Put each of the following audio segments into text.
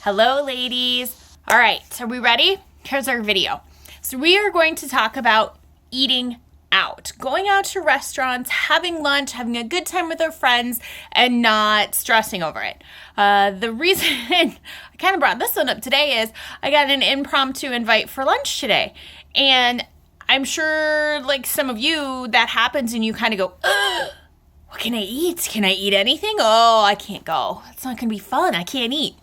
Hello, ladies. All right, are we ready? Here's our video. So we are going to talk about eating out, going out to restaurants, having lunch, having a good time with our friends, and not stressing over it. The reason I kind of brought this one up today is I got an impromptu invite for lunch today. And I'm sure, like some of you, that happens and you kind of go, ugh. What can I eat? Can I eat anything? Oh, I can't go. It's not going to be fun. I can't eat.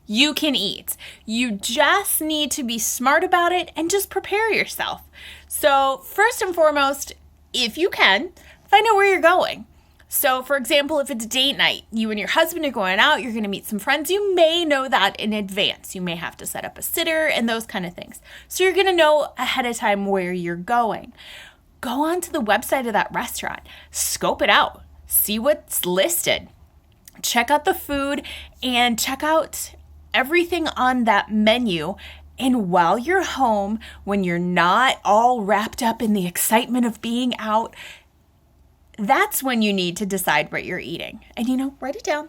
You can eat. You just need to be smart about it and just prepare yourself. So first and foremost, if you can, find out where you're going. So for example, if it's a date night, you and your husband are going out, you're going to meet some friends, you may know that in advance. You may have to set up a sitter and those kind of things. So you're going to know ahead of time where you're going. Go onto the website of that restaurant, scope it out, see what's listed, check out the food, and check out everything on that menu. And while you're home, when you're not all wrapped up in the excitement of being out, that's when you need to decide what you're eating. And write it down.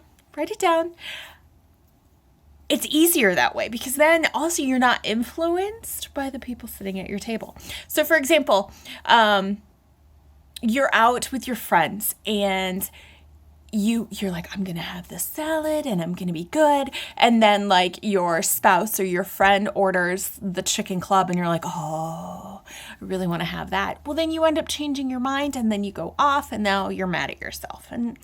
It's easier that way because then also you're not influenced by the people sitting at your table. So for example, you're out with your friends and you're like, I'm going to have this salad and I'm going to be good. And then like your spouse or your friend orders the chicken club and you're like, oh, I really want to have that. Well, then you end up changing your mind and then you go off and now you're mad at yourself. And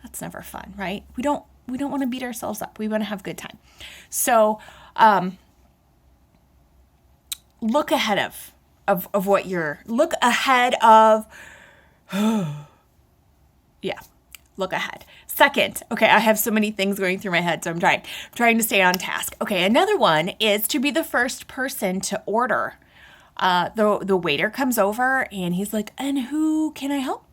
that's never fun, right? We don't want to beat ourselves up. We want to have a good time. So look ahead of what you're, look ahead of, yeah. Look ahead. Second, okay, I have so many things going through my head, so I'm trying to stay on task. Okay, another one is to be the first person to order. The waiter comes over and he's like, and who can I help?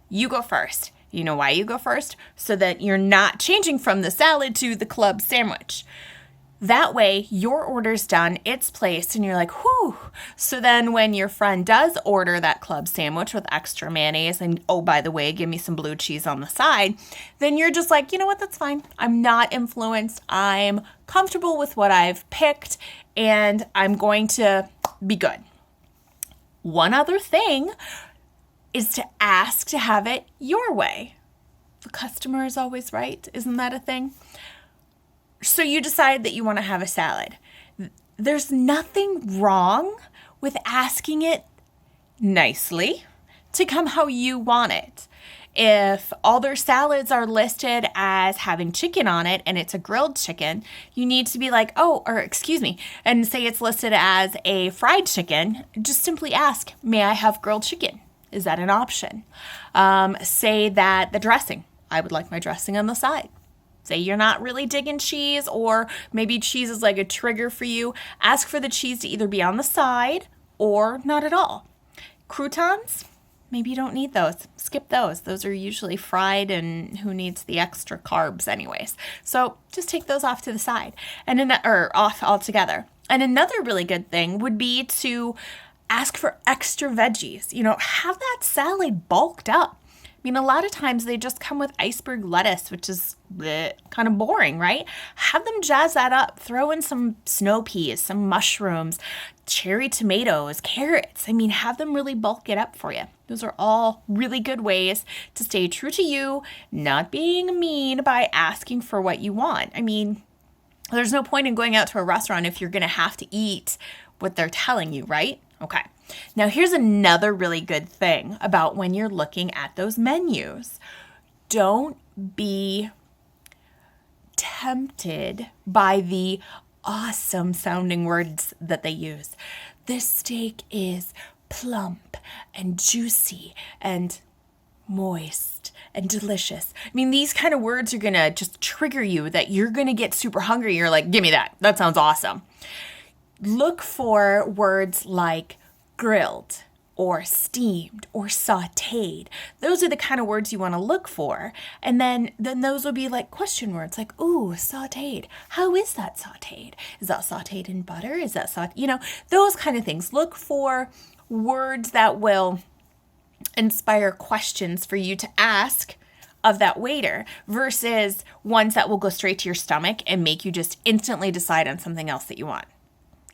You go first. You know why you go first? So that you're not changing from the salad to the club sandwich. That way, your order's done, it's placed, and you're like, whew. So then when your friend does order that club sandwich with extra mayonnaise, and oh, by the way, give me some blue cheese on the side, then you're just like, you know what, that's fine. I'm not influenced. I'm comfortable with what I've picked, and I'm going to be good. One other thing is to ask to have it your way. The customer is always right. Isn't that a thing? So you decide that you want to have a salad. There's nothing wrong with asking it nicely to come how you want it. If all their salads are listed as having chicken on it and it's a grilled chicken, you need to be like, and say it's listed as a fried chicken, just simply ask, may I have grilled chicken? Is that an option? Say that the dressing, I would like my dressing on the side. Say you're not really digging cheese, or maybe cheese is like a trigger for you. Ask for the cheese to either be on the side or not at all. Croutons, maybe you don't need those. Skip those. Those are usually fried, and who needs the extra carbs anyways? So just take those off to the side or off altogether. And another really good thing would be to ask for extra veggies. Have that salad bulked up. I mean, a lot of times they just come with iceberg lettuce, which is kind of boring, right? Have them jazz that up. Throw in some snow peas, some mushrooms, cherry tomatoes, carrots. I mean, have them really bulk it up for you. Those are all really good ways to stay true to you, not being mean by asking for what you want. I mean, there's no point in going out to a restaurant if you're going to have to eat what they're telling you, right? Okay. Now, here's another really good thing about when you're looking at those menus. Don't be tempted by the awesome sounding words that they use. This steak is plump and juicy and moist and delicious. I mean, these kind of words are going to just trigger you that you're going to get super hungry. You're like, give me that. That sounds awesome. Look for words like grilled or steamed or sauteed. Those are the kind of words you want to look for. And then those will be like question words like, ooh, sauteed. How is that sauteed? Is that sauteed in butter? Is that those kind of things. Look for words that will inspire questions for you to ask of that waiter versus ones that will go straight to your stomach and make you just instantly decide on something else that you want.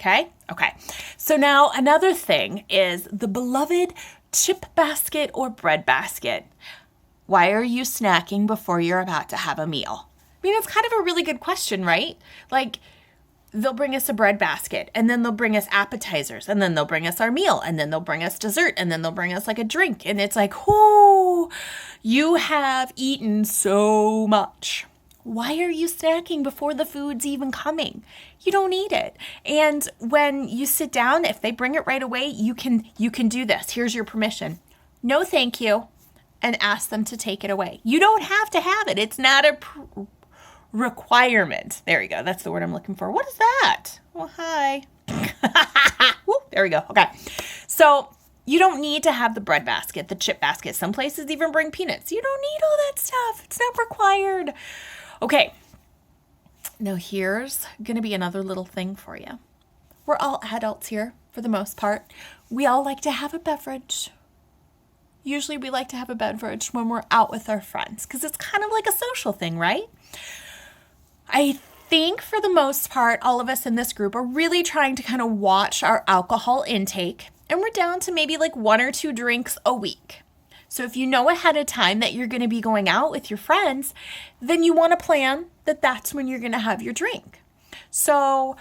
Okay? Okay. So now another thing is the beloved chip basket or bread basket. Why are you snacking before you're about to have a meal? I mean, it's kind of a really good question, right? Like, they'll bring us a bread basket, and then they'll bring us appetizers, and then they'll bring us our meal, and then they'll bring us dessert, and then they'll bring us like a drink. And it's like, whoo, you have eaten so much. Why are you snacking before the food's even coming? You don't need it. And when you sit down, if they bring it right away, you can do this. Here's your permission. No, thank you. And ask them to take it away. You don't have to have it. It's not a requirement. There you go. That's the word I'm looking for. What is that? Well, hi. Woo, there we go. Okay. So you don't need to have the bread basket, the chip basket. Some places even bring peanuts. You don't need all that stuff. It's not required. Okay. Now here's going to be another little thing for you. We're all adults here for the most part. We all like to have a beverage. Usually we like to have a beverage when we're out with our friends because it's kind of like a social thing, right? I think for the most part, all of us in this group are really trying to kind of watch our alcohol intake, and we're down to maybe like 1 or 2 drinks a week. So if you know ahead of time that you're going to be going out with your friends, then you want to plan that that's when you're going to have your drink. So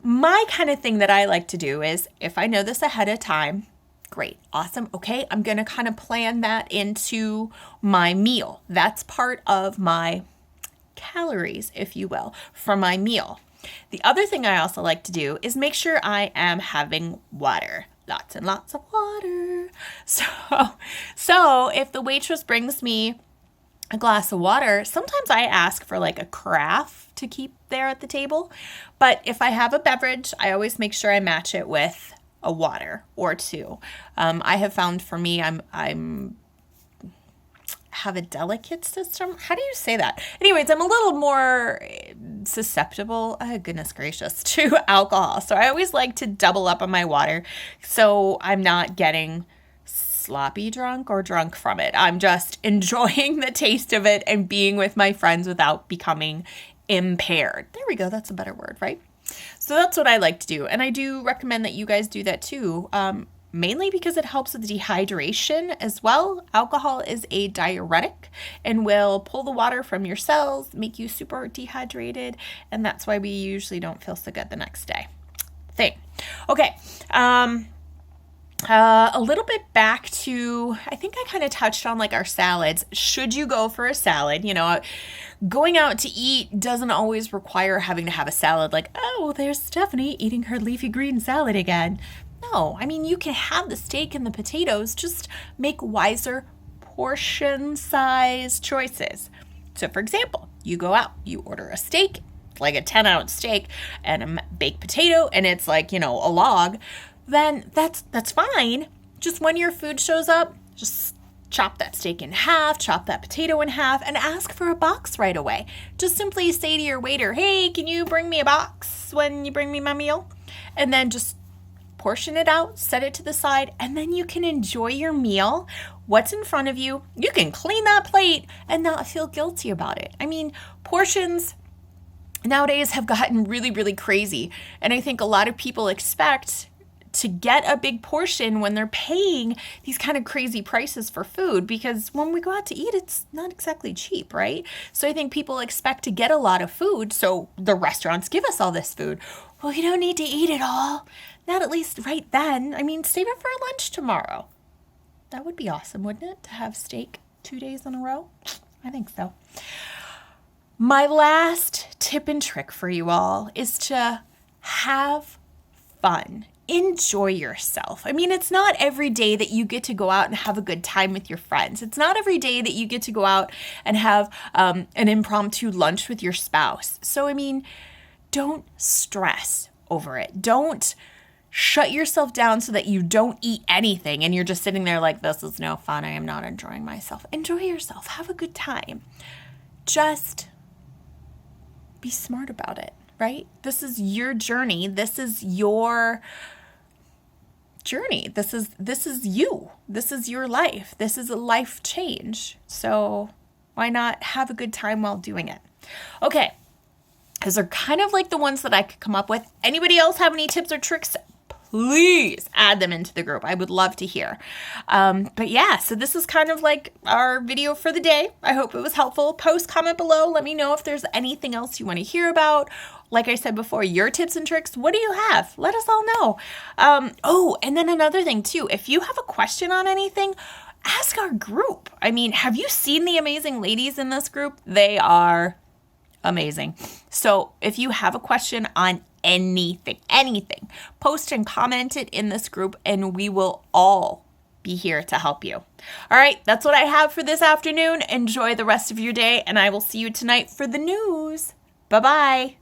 my kind of thing that I like to do is if I know this ahead of time, great, awesome. Okay, I'm going to kind of plan that into my meal. That's part of my calories, if you will, for my meal. The other thing I also like to do is make sure I am having water. Lots and lots of water. So if the waitress brings me a glass of water, sometimes I ask for like a carafe to keep there at the table. But if I have a beverage, I always make sure I match it with a water or 2. I have found for me, I'm have a delicate system. How do you say that? Anyways, I'm a little more susceptible, goodness gracious, to alcohol. So I always like to double up on my water so I'm not getting sloppy drunk or drunk from it. I'm just enjoying the taste of it and being with my friends without becoming impaired. There we go. That's a better word, right? So that's what I like to do. And I do recommend that you guys do that too. Mainly because it helps with dehydration as well. Alcohol is a diuretic and will pull the water from your cells, make you super dehydrated, and that's why we usually don't feel so good the next day. Okay, a little bit back to, I think I kind of touched on like our salads. Should you go for a salad? You know, going out to eat doesn't always require having to have a salad like, oh, there's Stephanie eating her leafy green salad again. No, I mean, you can have the steak and the potatoes, just make wiser portion size choices. So for example, you go out, you order a steak, like a 10-ounce steak and a baked potato, and it's like, you know, a log, then that's fine. Just when your food shows up, just chop that steak in half, chop that potato in half, and ask for a box right away. Just simply say to your waiter, hey, can you bring me a box when you bring me my meal? And then just portion it out, set it to the side, and then you can enjoy your meal. What's in front of you? You can clean that plate and not feel guilty about it. I mean, portions nowadays have gotten really, really crazy. And I think a lot of people expect to get a big portion when they're paying these kind of crazy prices for food, because when we go out to eat, it's not exactly cheap, right? So I think people expect to get a lot of food, so the restaurants give us all this food. Well, you don't need to eat it all. Not at least right then. I mean, save it for lunch tomorrow. That would be awesome, wouldn't it? To have steak 2 days in a row? I think so. My last tip and trick for you all is to have fun. Enjoy yourself. I mean, it's not every day that you get to go out and have a good time with your friends. It's not every day that you get to go out and have an impromptu lunch with your spouse. So, I mean, don't stress over it. Don't shut yourself down so that you don't eat anything and you're just sitting there like, this is no fun. I am not enjoying myself. Enjoy yourself. Have a good time. Just be smart about it, right? This is your journey. This is your journey. This is you. This is your life. This is a life change. So Why not have a good time while doing it? Okay. Those are kind of like the ones that I could come up with. Anybody else have any tips or tricks? Please add them into the group. I would love to hear. But yeah, so this is kind of like our video for the day. I hope it was helpful. Post, comment below. Let me know if there's anything else you want to hear about. Like I said before, your tips and tricks, what do you have? Let us all know. Oh, and then another thing too, if you have a question on anything, ask our group. I mean, have you seen the amazing ladies in this group? They are amazing. So if you have a question on anything, post and comment it in this group and we will all be here to help you. All right, that's what I have for this afternoon. Enjoy the rest of your day and I will see you tonight for the news. Bye-bye.